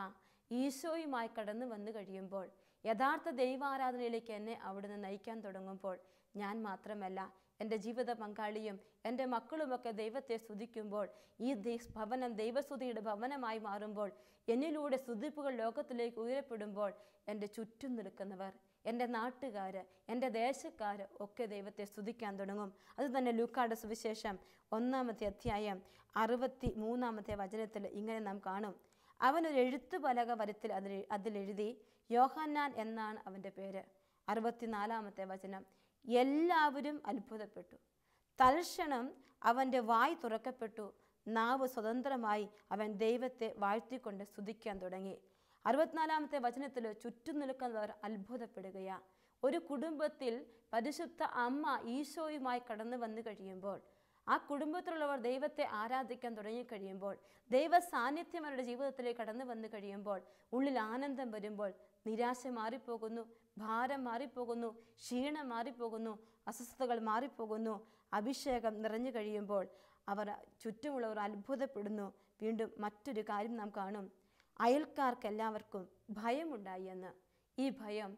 [SPEAKER 1] ഈശോയുമായി കടന്നു വന്നു കഴിയുമ്പോൾ, യഥാർത്ഥ ദൈവാരാധനയിലേക്ക് എന്നെ അവിടുന്ന് നയിക്കാൻ തുടങ്ങുമ്പോൾ, ഞാൻ മാത്രമല്ല എൻ്റെ ജീവിത പങ്കാളിയും എൻ്റെ മക്കളുമൊക്കെ ദൈവത്തെ സ്തുതിക്കുമ്പോൾ, ഈ ഭവനം ദൈവസ്തുതിയുടെ ഭവനമായി മാറുമ്പോൾ, എന്നിലൂടെ സ്തുതിപ്പുകൾ ലോകത്തിലേക്ക് ഉയരപ്പെടുമ്പോൾ, എൻ്റെ ചുറ്റും നിൽക്കുന്നവർ, എൻ്റെ നാട്ടുകാർ, എൻ്റെ ദേശക്കാർ ഒക്കെ ദൈവത്തെ സ്തുതിക്കാൻ തുടങ്ങും. അത് തന്നെ ലൂക്കായുടെ സുവിശേഷം 1-ാമത്തെ അധ്യായം 63-ാമത്തെ വചനത്തിൽ ഇങ്ങനെ നാം കാണും: അവനൊരു എഴുത്തുപലക വരത്തിൽ അതിലെഴുതി, യോഹന്നാൻ എന്നാണ് അവൻ്റെ പേര്. 64-ാമത്തെ വചനം: എല്ലാവരും അത്ഭുതപ്പെട്ടു. തൽക്ഷണം അവൻ്റെ വായ് തുറക്കപ്പെട്ടു, നാവ് സ്വതന്ത്രമായി അവൻ ദൈവത്തെ വാഴ്ത്തിക്കൊണ്ട് സ്തുതിക്കാൻ തുടങ്ങി. 64-ാമത്തെ വചനത്തിൽ ചുറ്റും നിൽക്കുന്നവർ അത്ഭുതപ്പെടുകയാ. ഒരു കുടുംബത്തിൽ പരിശുദ്ധ അമ്മ ഈശോയുമായി കടന്നു വന്നു കഴിയുമ്പോൾ, ആ കുടുംബത്തിലുള്ളവർ ദൈവത്തെ ആരാധിക്കാൻ തുടങ്ങിക്കഴിയുമ്പോൾ, ദൈവ സാന്നിധ്യം അവരുടെ ജീവിതത്തിലേക്ക് കടന്നു വന്നു കഴിയുമ്പോൾ, ഉള്ളിൽ ആനന്ദം വരുമ്പോൾ, നിരാശ മാറിപ്പോകുന്നു, ഭാരം മാറിപ്പോകുന്നു, ക്ഷീണം മാറിപ്പോകുന്നു, അസ്വസ്ഥതകൾ മാറിപ്പോകുന്നു. അഭിഷേകം നിറഞ്ഞു കഴിയുമ്പോൾ അവർ ചുറ്റുമുള്ളവർ അത്ഭുതപ്പെടുന്നു. വീണ്ടും മറ്റൊരു കാര്യം നാം കാണും: അയൽക്കാർക്കെല്ലാവർക്കും ഭയമുണ്ടായി എന്ന്. ഈ ഭയം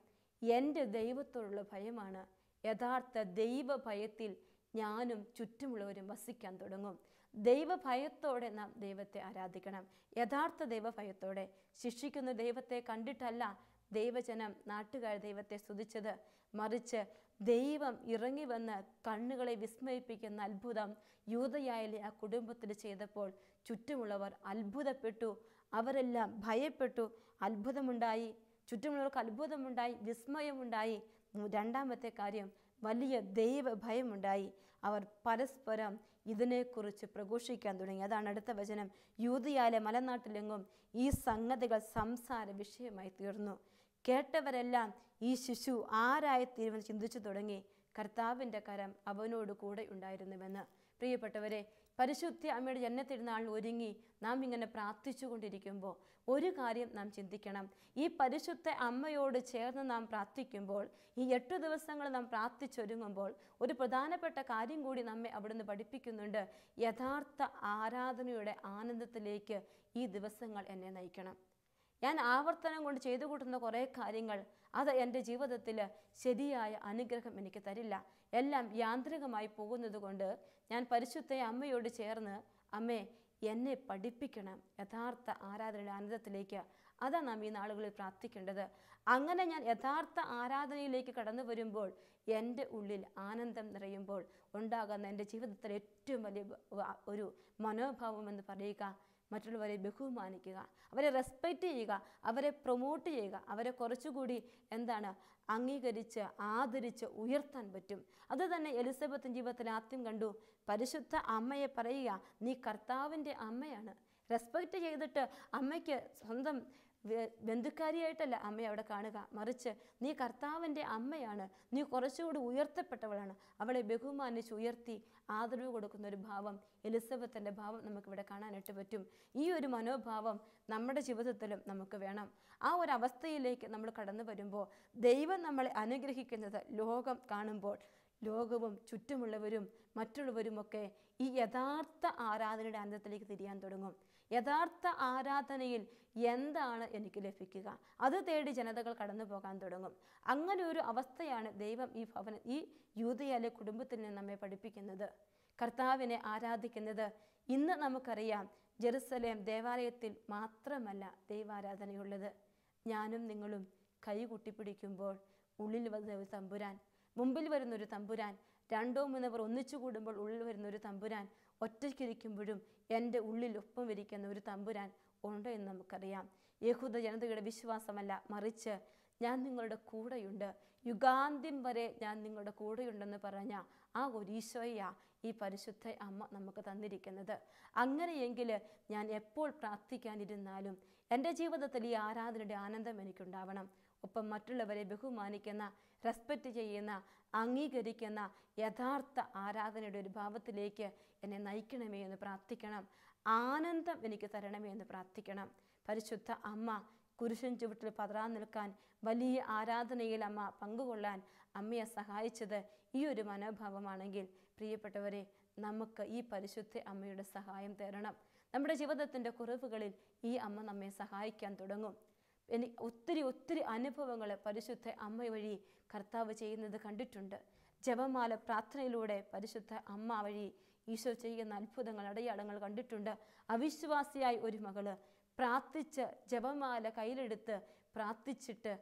[SPEAKER 1] എൻ്റെ ദൈവത്തോടുള്ള ഭയമാണ്. യഥാർത്ഥ ദൈവഭയത്തിൽ ഞാനും ചുറ്റുമുള്ളവരും വസിക്കാൻ തുടങ്ങും. ദൈവഭയത്തോടെ നാം ദൈവത്തെ ആരാധിക്കണം. യഥാർത്ഥ ദൈവഭയത്തോടെ. ശിക്ഷിക്കുന്ന ദൈവത്തെ കണ്ടിട്ടല്ല ദൈവജനം, നാട്ടുകാർ ദൈവത്തെ സ്തുതിച്ചത്. മറിച്ച് ദൈവം ഇറങ്ങി വന്ന് കണ്ണുകളെ വിസ്മയിപ്പിക്കുന്ന അത്ഭുതം യൂദയായിലെ ആ കുടുംബത്തിൽ ചെയ്തപ്പോൾ ചുറ്റുമുള്ളവർ അത്ഭുതപ്പെട്ടു. അവരെല്ലാം ഭയപ്പെട്ടു. അത്ഭുതമുണ്ടായി, ചുറ്റുമുള്ളവർക്ക് അത്ഭുതമുണ്ടായി, വിസ്മയമുണ്ടായി. രണ്ടാമത്തെ കാര്യം, വലിയ ദൈവഭയമുണ്ടായി. അവർ പരസ്പരം ഇതിനെക്കുറിച്ച് പ്രഘോഷിക്കാൻ തുടങ്ങി. അതാണ് അടുത്ത വചനം: യൂദയായിലെ മലനാട്ടിലെങ്ങും ഈ സംഗതികൾ സംസാര വിഷയമായി തീർന്നു. കേട്ടവരെല്ലാം ഈ ശിശു ആരായിത്തീരുമെന്ന് ചിന്തിച്ചു തുടങ്ങി. കർത്താവിൻ്റെ കരം അവനോട് കൂടെ ഉണ്ടായിരുന്നുവെന്ന്. പ്രിയപ്പെട്ടവരെ, പരിശുദ്ധ അമ്മയുടെ ജന്മത്തിരുന്നാളിൽ ഒരുങ്ങി നാം ഇങ്ങനെ പ്രാർത്ഥിച്ചു കൊണ്ടിരിക്കുമ്പോൾ ഒരു കാര്യം നാം ചിന്തിക്കണം. ഈ പരിശുദ്ധ അമ്മയോട് ചേർന്ന് നാം പ്രാർത്ഥിക്കുമ്പോൾ, ഈ 8 ദിവസങ്ങൾ നാം പ്രാർത്ഥിച്ചൊരുങ്ങുമ്പോൾ ഒരു പ്രധാനപ്പെട്ട കാര്യം കൂടി നമ്മെ അവിടുന്ന് പഠിപ്പിക്കുന്നുണ്ട്. യഥാർത്ഥ ആരാധനയുടെ ആനന്ദത്തിലേക്ക് ഈ ദിവസങ്ങൾ എന്നെ നയിക്കണം. ഞാൻ ആവർത്തനം കൊണ്ട് ചെയ്തു കൂട്ടുന്ന കുറേ കാര്യങ്ങൾ അത് എൻ്റെ ജീവിതത്തിൽ ശരിയായ അനുഗ്രഹം എനിക്ക് തരില്ല. എല്ലാം യാന്ത്രികമായി പോകുന്നത് കൊണ്ട് ഞാൻ പരിശുദ്ധ അമ്മയോട് ചേർന്ന്, അമ്മേ എന്നെ പഠിപ്പിക്കണം യഥാർത്ഥ ആരാധനയുടെ ആനന്ദത്തിലേക്ക്. അതാണ് നാം ഈ നാളുകളിൽ പ്രാർത്ഥിക്കേണ്ടത്. അങ്ങനെ ഞാൻ യഥാർത്ഥ ആരാധനയിലേക്ക് കടന്നു വരുമ്പോൾ, എൻ്റെ ഉള്ളിൽ ആനന്ദം നിറയുമ്പോൾ ഉണ്ടാകുന്ന എൻ്റെ ജീവിതത്തിലെ ഏറ്റവും വലിയ ഒരു മനോഭാവം എന്ന് പറയുക, മറ്റുള്ളവരെ ബഹുമാനിക്കുക, അവരെ റെസ്പെക്റ്റ് ചെയ്യുക, അവരെ പ്രൊമോട്ട് ചെയ്യുക, അവരെ കുറച്ചുകൂടി അംഗീകരിച്ച് ആദരിച്ച് ഉയർത്താൻ പറ്റും. അത് തന്നെ എലിസബത്ത് ജീവിതത്തിൽ ആദ്യം കണ്ടു. പരിശുദ്ധ അമ്മയെ പറയുക, നീ കർത്താവിൻ്റെ അമ്മയാണ്. റെസ്പെക്റ്റ് ചെയ്തിട്ട് അമ്മയ്ക്ക് സ്വന്തം ബന്ധുക്കാരിയായിട്ടല്ല അമ്മയെ അവിടെ കാണുക, മറിച്ച് നീ കർത്താവിൻ്റെ അമ്മയാണ്, നീ കുറച്ചുകൂടി ഉയർത്തപ്പെട്ടവളാണ്. അവളെ ബഹുമാനിച്ച് ഉയർത്തി ആദരവ് കൊടുക്കുന്ന ഒരു ഭാവം, എലിസബത്തിൻ്റെ ഭാവം നമുക്കിവിടെ കാണാനായിട്ട് പറ്റും. ഈ ഒരു മനോഭാവം നമ്മുടെ ജീവിതത്തിലും നമുക്ക് വേണം. ആ ഒരു അവസ്ഥയിലേക്ക് നമ്മൾ കടന്നു വരുമ്പോൾ, ദൈവം നമ്മളെ അനുഗ്രഹിക്കുന്നത് ലോകം കാണുമ്പോൾ, ലോകവും ചുറ്റുമുള്ളവരും മറ്റുള്ളവരുമൊക്കെ ഈ യഥാർത്ഥ ആരാധനയുടെ ആനന്ദത്തിലേക്ക് തിരിയാൻ തുടങ്ങും. യഥാർത്ഥ ആരാധനയിൽ എന്താണ് എനിക്ക് ലഭിക്കുക, അത് തേടി ജനതകൾ കടന്നു പോകാൻ തുടങ്ങും. അങ്ങനെ ഒരു അവസ്ഥയാണ് ദൈവം ഈ യൂദയായിലെ കുടുംബത്തിൽ നിന്ന് നമ്മെ പഠിപ്പിക്കുന്നത്. കർത്താവിനെ ആരാധിക്കുന്നത് ഇന്ന് നമുക്കറിയാം, ജെറുസലേം ദേവാലയത്തിൽ മാത്രമല്ല ദൈവാരാധനയുള്ളത്. ഞാനും നിങ്ങളും കൈ കുട്ടിപ്പിടിക്കുമ്പോൾ ഉള്ളിൽ വരുന്ന ഒരു തമ്പുരാൻ, മുമ്പിൽ വരുന്നൊരു തമ്പുരാൻ, 2 3 പേർ ഒന്നിച്ചു കൂടുമ്പോൾ ഉള്ളിൽ വരുന്നൊരു തമ്പുരാൻ, ഒറ്റയ്ക്കിരിക്കുമ്പോഴും എൻ്റെ ഉള്ളിൽ ഒപ്പം ഇരിക്കുന്ന ഒരു തമ്പുരാൻ ഉണ്ട് എന്ന് നമുക്കറിയാം. യഹൂദ ജനതയുടെ വിശ്വാസമല്ല, മറിച്ച് ഞാൻ നിങ്ങളുടെ കൂടെയുണ്ട്, യുഗാന്ത്യം വരെ ഞാൻ നിങ്ങളുടെ കൂടെയുണ്ടെന്ന് പറഞ്ഞ ആ ഒരു ഈശോയാ ഈ പരിശുദ്ധ അമ്മ നമുക്ക് തന്നിരിക്കുന്നത്. അങ്ങനെയെങ്കിൽ ഞാൻ എപ്പോൾ പ്രാർത്ഥിക്കാനിരുന്നാലും എൻ്റെ ജീവിതത്തിൽ ഈ ആരാധനയുടെ ആനന്ദം എനിക്കുണ്ടാവണം. ഒപ്പം മറ്റുള്ളവരെ ബഹുമാനിക്കുന്ന, റെസ്പെക്റ്റ് ചെയ്യുന്ന, അംഗീകരിക്കുന്ന യഥാർത്ഥ ആരാധനയുടെ ഒരു ഭാവത്തിലേക്ക് എന്നെ നയിക്കണമേ എന്ന് പ്രാർത്ഥിക്കണം. ആനന്ദം എനിക്ക് തരണമേ എന്ന് പ്രാർത്ഥിക്കണം. പരിശുദ്ധ അമ്മ കുരിശിൻ ചുവട്ടിൽ പതറാൻ നിൽക്കാൻ, വലിയ ആരാധനയിൽ അമ്മ പങ്കുകൊള്ളാൻ അമ്മയെ സഹായിച്ചത് ഈ ഒരു മനോഭാവമാണെങ്കിൽ, പ്രിയപ്പെട്ടവരെ, നമുക്ക് ഈ പരിശുദ്ധ അമ്മയുടെ സഹായം തേടണം. നമ്മുടെ ജീവിതത്തിൻ്റെ കുറവുകളിൽ ഈ അമ്മ നമ്മെ സഹായിക്കാൻ തുടങ്ങും. ഒത്തിരി അനുഭവങ്ങൾ പരിശുദ്ധ അമ്മ വഴി കർത്താവ് ചെയ്യുന്നത് കണ്ടിട്ടുണ്ട്. ജപമാല പ്രാർത്ഥനയിലൂടെ പരിശുദ്ധ അമ്മ വഴി ഈശോ ചെയ്യുന്ന അത്ഭുതങ്ങൾ, അടയാളങ്ങൾ കണ്ടിട്ടുണ്ട്. അവിശ്വാസിയായി ഒരു മകള് പ്രാർത്ഥിച്ച് ജപമാല കയ്യിലെടുത്ത് പ്രാർത്ഥിച്ചിട്ട്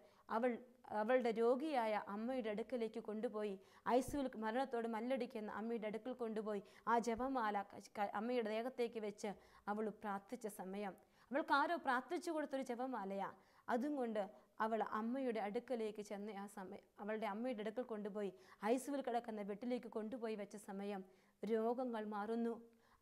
[SPEAKER 1] അവളുടെ രോഗിയായ അമ്മയുടെ അടുക്കലേക്ക് കൊണ്ടുപോയി, ഐസിയുവിൽ മരണത്തോട് മല്ലടിക്കുന്ന അമ്മയുടെ അടുക്കൽ കൊണ്ടുപോയി ആ ജപമാല അമ്മയുടെ ദേഹത്തേക്ക് വെച്ച് അവൾ പ്രാർത്ഥിച്ച സമയം, അവൾക്ക് ആരോ പ്രാർത്ഥിച്ചു കൊടുത്തൊരു ജപമാലയാ. അതും കൊണ്ട് അവൾ അമ്മയുടെ അടുക്കലേക്ക് ചെന്ന ആ സമയം, അവളുടെ അമ്മയുടെ അടുക്കൽ കൊണ്ടുപോയി ഐസിയുവിൽ കിടക്കുന്ന ബെഡിലേക്ക് കൊണ്ടുപോയി വെച്ച സമയം രോഗങ്ങൾ മാറുന്നു.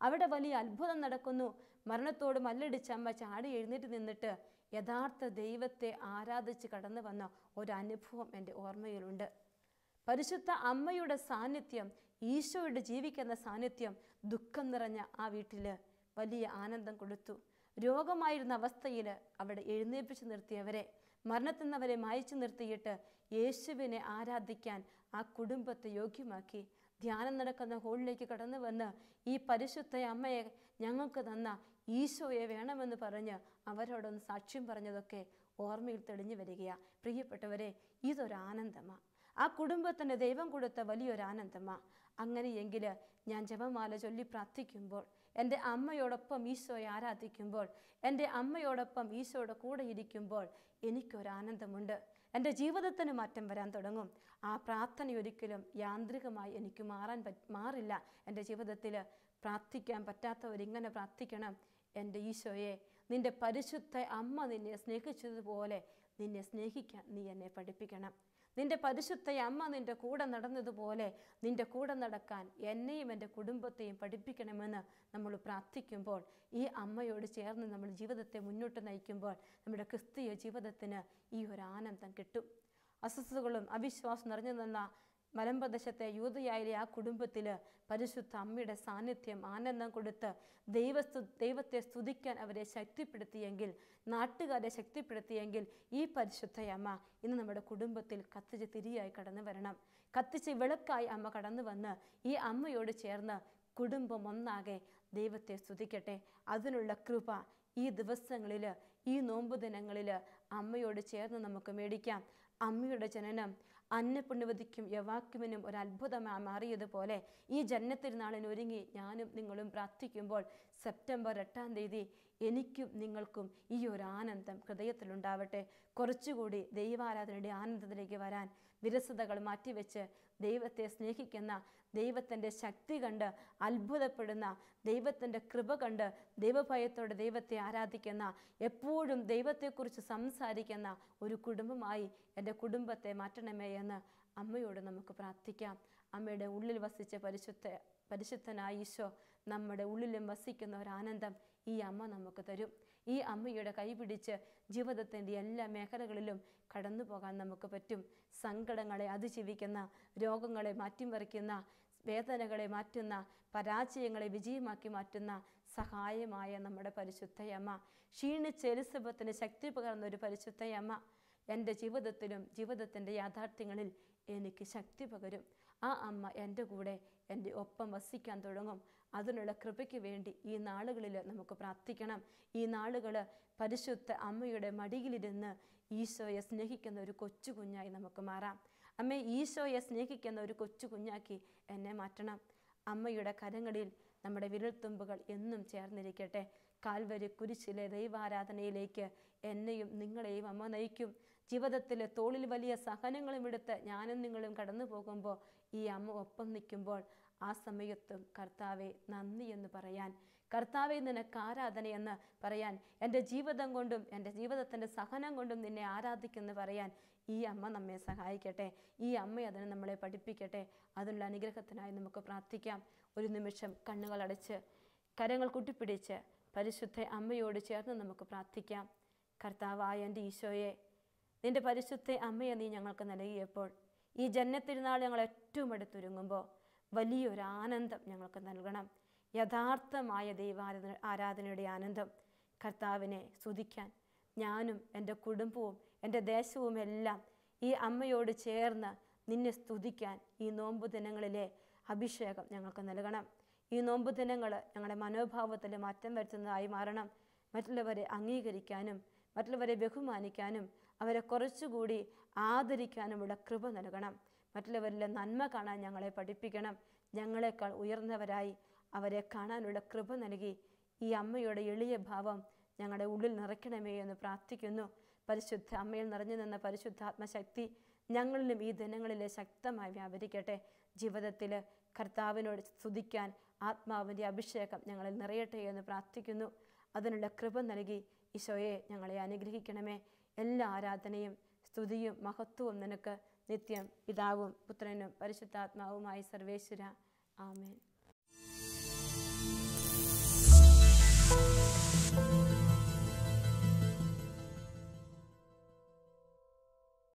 [SPEAKER 1] അവിടെ വലിയ അത്ഭുതം നടക്കുന്നു. മരണത്തോട് മല്ലടിച്ച് അമ്മ ചാടി എഴുന്നേറ്റ് നിന്നിട്ട് യഥാർത്ഥ ദൈവത്തെ ആരാധിച്ച് കടന്നു വന്ന ഒരനുഭവം എൻ്റെ ഓർമ്മയിലുണ്ട്. പരിശുദ്ധ അമ്മയുടെ സാന്നിധ്യം, ഈശോയുടെ ജീവിക്കുന്ന സാന്നിധ്യം ദുഃഖം നിറഞ്ഞ ആ വീട്ടിൽ വലിയ ആനന്ദം കൊടുത്തു. രോഗമായിരുന്ന അവസ്ഥയിൽ അവിടെ എഴുന്നേൽപ്പിച്ച് നിർത്തിയവരെ, മരണത്തിൽ നിന്നവരെ മായ്ച്ചു നിർത്തിയിട്ട് യേശുവിനെ ആരാധിക്കാൻ ആ കുടുംബത്തെ യോഗ്യമാക്കി. ധ്യാനം നടക്കുന്ന ഹോളിലേക്ക് കടന്നു വന്ന് ഈ പരിശുദ്ധ അമ്മയെ ഞങ്ങൾക്ക് തന്ന ഈശോയെ വേണമെന്ന് പറഞ്ഞ് അവരോടൊന്ന് സാക്ഷ്യം പറഞ്ഞതൊക്കെ ഓർമ്മയിൽ തെളിഞ്ഞു വരികയാണ്. പ്രിയപ്പെട്ടവരെ, ഇതൊരാനന്ദമാണ്. ആ കുടുംബത്തിന് ദൈവം കൊടുത്ത വലിയൊരാനന്ദമാണ്. അങ്ങനെയെങ്കിൽ ഞാൻ ജപമാല ചൊല്ലി പ്രാർത്ഥിക്കുമ്പോൾ, എൻ്റെ അമ്മയോടൊപ്പം ഈശോയെ ആരാധിക്കുമ്പോൾ, എൻ്റെ അമ്മയോടൊപ്പം ഈശോയുടെ കൂടെ ഇരിക്കുമ്പോൾ എനിക്കൊരാനന്ദമുണ്ട്. എൻ്റെ ജീവിതത്തിന് മാറ്റം വരാൻ തുടങ്ങും. ആ പ്രാർത്ഥന ഒരിക്കലും യാന്ത്രികമായി എനിക്ക് മാറില്ല. എൻ്റെ ജീവിതത്തിൽ പ്രാർത്ഥിക്കാൻ പറ്റാത്തവരിങ്ങനെ പ്രാർത്ഥിക്കണം. എൻ്റെ ഈശോയെ, നിൻ്റെ പരിശുദ്ധ അമ്മ നിന്നെ സ്നേഹിച്ചതുപോലെ നിന്നെ സ്നേഹിക്കാൻ നീ എന്നെ പഠിപ്പിക്കണം. നിൻ്റെ പരിശുദ്ധ അമ്മ നിൻ്റെ കൂടെ നടന്നതുപോലെ നിൻ്റെ കൂടെ നടക്കാൻ എന്നെയും എൻ്റെ കുടുംബത്തെയും പഠിപ്പിക്കണമെന്ന് നമ്മൾ പ്രാർത്ഥിക്കുമ്പോൾ, ഈ അമ്മയോട് ചേർന്ന് നമ്മൾ ജീവിതത്തെ മുന്നോട്ട് നയിക്കുമ്പോൾ നമ്മുടെ ക്രിസ്തീയ ജീവിതത്തിന് ഈ ഒരു ആനന്ദം കിട്ടും. അസ്വസ്ഥതകളും അവിശ്വാസം നിറഞ്ഞു നിന്ന മലമ്പ്രദേശത്തെ യൂദയായിലെ ആ കുടുംബത്തിൽ പരിശുദ്ധ അമ്മയുടെ സാന്നിധ്യം ആനന്ദം കൊടുത്ത് ദൈവത്തെ സ്തുതിക്കാൻ അവരെ ശക്തിപ്പെടുത്തിയെങ്കിൽ, നാട്ടുകാരെ ശക്തിപ്പെടുത്തിയെങ്കിൽ, ഈ പരിശുദ്ധ അമ്മ ഇന്ന് നമ്മുടെ കുടുംബത്തിൽ കത്തിച്ച് തിരിയായി കടന്നു വരണം. കത്തിച്ച് വിളക്കായി അമ്മ കടന്നു വന്ന് ഈ അമ്മയോട് ചേർന്ന് കുടുംബം ഒന്നാകെ ദൈവത്തെ സ്തുതിക്കട്ടെ. അതിനുള്ള കൃപ ഈ ദിവസങ്ങളിൽ, ഈ നോമ്പ് ദിനങ്ങളിൽ അമ്മയോട് ചേർന്ന് നമുക്ക് മേടിക്കാം. അമ്മയുടെ ജനനം അന്നപുണ്യവതിക്കും യവാക്യമിനും ഒരു അത്ഭുതമായി മാറിയതുപോലെ ഈ ജന്മത്തിരുനാളിന് ഒരുങ്ങി ഞാനും നിങ്ങളും പ്രാർത്ഥിക്കുമ്പോൾ സെപ്റ്റംബർ 8-ാം തീയതി എനിക്കും നിങ്ങൾക്കും ഈ ഒരു ആനന്ദം ഹൃദയത്തിലുണ്ടാവട്ടെ. കുറച്ചുകൂടി ദൈവാരാധനയുടെ ആനന്ദത്തിലേക്ക് വരാൻ വിരസതകൾ മാറ്റിവെച്ച് ദൈവത്തെ സ്നേഹിക്കുന്ന, ദൈവത്തിൻ്റെ ശക്തി കണ്ട് അത്ഭുതപ്പെടുന്ന, ദൈവത്തിൻ്റെ കൃപ കണ്ട് ദൈവഭയത്തോടെ ദൈവത്തെ ആരാധിക്കുന്ന, എപ്പോഴും ദൈവത്തെക്കുറിച്ച് സംസാരിക്കുന്ന ഒരു കുടുംബമായി എൻ്റെ കുടുംബത്തെ മാറ്റണമേ എന്ന് അമ്മയോട് നമുക്ക് പ്രാർത്ഥിക്കാം. അമ്മയുടെ ഉള്ളിൽ വസിച്ച പരിശുദ്ധനായ ഈശോ നമ്മുടെ ഉള്ളിലും വസിക്കുന്ന ഒരാനന്ദം ഈ അമ്മ നമുക്ക് തരും. ഈ അമ്മയുടെ കൈപിടിച്ച് ജീവിതത്തിൻ്റെ എല്ലാ മേഖലകളിലും കടന്നു പോകാൻ നമുക്ക് പറ്റും. സങ്കടങ്ങളെ അതിജീവിക്കുന്ന, രോഗങ്ങളെ മാറ്റിമറിക്കുന്ന, വേദനകളെ മാറ്റുന്ന, പരാജയങ്ങളെ വിജയമാക്കി മാറ്റുന്ന സഹായമായ നമ്മുടെ പരിശുദ്ധയമ്മ, ക്ഷീണിച്ച എലിസബത്തിന് ശക്തി പകർന്ന ഒരു പരിശുദ്ധയമ്മ എൻ്റെ ജീവിതത്തിലും ജീവിതത്തിൻ്റെ യാഥാർത്ഥ്യങ്ങളിൽ എനിക്ക് ശക്തി പകരും. ആ അമ്മ എൻ്റെ കൂടെ എൻ്റെ ഒപ്പം വസിക്കാൻ തുടങ്ങും. അതിനുള്ള കൃപയ്ക്ക് വേണ്ടി ഈ നാളുകളിൽ നമുക്ക് പ്രാർത്ഥിക്കണം. ഈ നാളുകൾ പരിശുദ്ധ അമ്മയുടെ മടിയിലിരുന്ന് ഈശോയെ സ്നേഹിക്കുന്ന ഒരു കൊച്ചു കുഞ്ഞായി നമുക്ക് മാറാം. അമ്മേ, ഈശോയെ സ്നേഹിക്കുന്ന ഒരു കൊച്ചു കുഞ്ഞാക്കി എന്നെ മാറ്റണം. അമ്മയുടെ കരങ്ങളിൽ നമ്മുടെ വിരൽത്തുമ്പുകൾ എന്നും ചേർന്നിരിക്കട്ടെ. കാൽവരി കുരിശിലെ ദൈവാരാധനയിലേക്ക് എന്നെയും നിങ്ങളെയും അമ്മ നയിക്കും. ജീവിതത്തിലെ തോളിൽ വലിയ സഹനങ്ങളും എടുത്ത് ഞാനും നിങ്ങളും കടന്നു പോകുമ്പോൾ ഈ അമ്മ ഒപ്പം നിൽക്കുമ്പോൾ ആ സമയത്തും കർത്താവെ നന്ദി എന്ന് പറയാൻ, കർത്താവെ നിനക്ക് ആരാധനയെന്ന് പറയാൻ, എൻ്റെ ജീവിതം കൊണ്ടും എൻ്റെ ജീവിതത്തിൻ്റെ സഹനം കൊണ്ടും നിന്നെ ആരാധിക്കുമെന്ന് പറയാൻ ഈ അമ്മ നമ്മെ സഹായിക്കട്ടെ. ഈ അമ്മ അതിനെ നമ്മളെ പഠിപ്പിക്കട്ടെ. അതിനുള്ള അനുഗ്രഹത്തിനായി നമുക്ക് പ്രാർത്ഥിക്കാം. ഒരു നിമിഷം കണ്ണുകളടച്ച് കരങ്ങൾ കൂട്ടിപ്പിടിച്ച് പരിശുദ്ധ അമ്മയോട് ചേർന്ന് നമുക്ക് പ്രാർത്ഥിക്കാം. കർത്താവായ എൻ്റെ ഈശോയെ, നിൻ്റെ പരിശുദ്ധ അമ്മയെ നീ ഞങ്ങൾക്ക് നൽകിയപ്പോൾ ഈ ജന്മത്തിരുന്നാൾ ഞങ്ങൾ ഏറ്റവും അടുത്തൊരുങ്ങുമ്പോൾ വലിയൊരു ആനന്ദം ഞങ്ങൾക്ക് നൽകണം. യഥാർത്ഥമായ ആരാധനയുടെ ആനന്ദം. കർത്താവിനെ സ്തുതിക്കാൻ ഞാനും എൻ്റെ കുടുംബവും എൻ്റെ ദേശവും എല്ലാം ഈ അമ്മയോട് ചേർന്ന് നിന്നെ സ്തുതിക്കാൻ ഈ നോമ്പ് ദിനങ്ങളിലെ അഭിഷേകം ഞങ്ങൾക്ക് നൽകണം. ഈ നോമ്പ് ദിനങ്ങൾ ഞങ്ങളുടെ മനോഭാവത്തിൽ മാറ്റം വരുത്തുന്നതായി മാറണം. മറ്റുള്ളവരെ അംഗീകരിക്കാനും മറ്റുള്ളവരെ ബഹുമാനിക്കാനും അവരെ കുറച്ചുകൂടി ആദരിക്കാനുമുള്ള കൃപ നൽകണം. മറ്റുള്ളവരിലെ നന്മ കാണാൻ ഞങ്ങളെ പഠിപ്പിക്കണം. ഞങ്ങളെക്കാൾ ഉയർന്നവരായി അവരെ കാണാനുള്ള കൃപ നൽകി ഈ അമ്മയുടെ എളിയ ഭാവം ഞങ്ങളുടെ ഉള്ളിൽ നിറയ്ക്കണമേ എന്ന് പ്രാർത്ഥിക്കുന്നു. പരിശുദ്ധ അമ്മയിൽ നിറഞ്ഞു നിന്ന പരിശുദ്ധാത്മശക്തി ഞങ്ങളിലും ഈ ദിനങ്ങളിലെ ശക്തമായി വ്യാപരിക്കട്ടെ. ജീവിതത്തിൽ കർത്താവിനോട് സ്തുതിക്കാൻ ആത്മാവിൻ്റെ അഭിഷേകം ഞങ്ങളിൽ നിറയട്ടെ എന്ന് പ്രാർത്ഥിക്കുന്നു. അതിനുള്ള കൃപ നൽകി ഈശോയെ ഞങ്ങളെ അനുഗ്രഹിക്കണമേ. എല്ലാ ആരാധനയും സ്തുതിയും മഹത്വവും നിനക്ക് നിത്യം പിതാവും പുത്രനും പരിശുദ്ധാത്മാവുമായി സർവേശ്വര. ആമേൻ.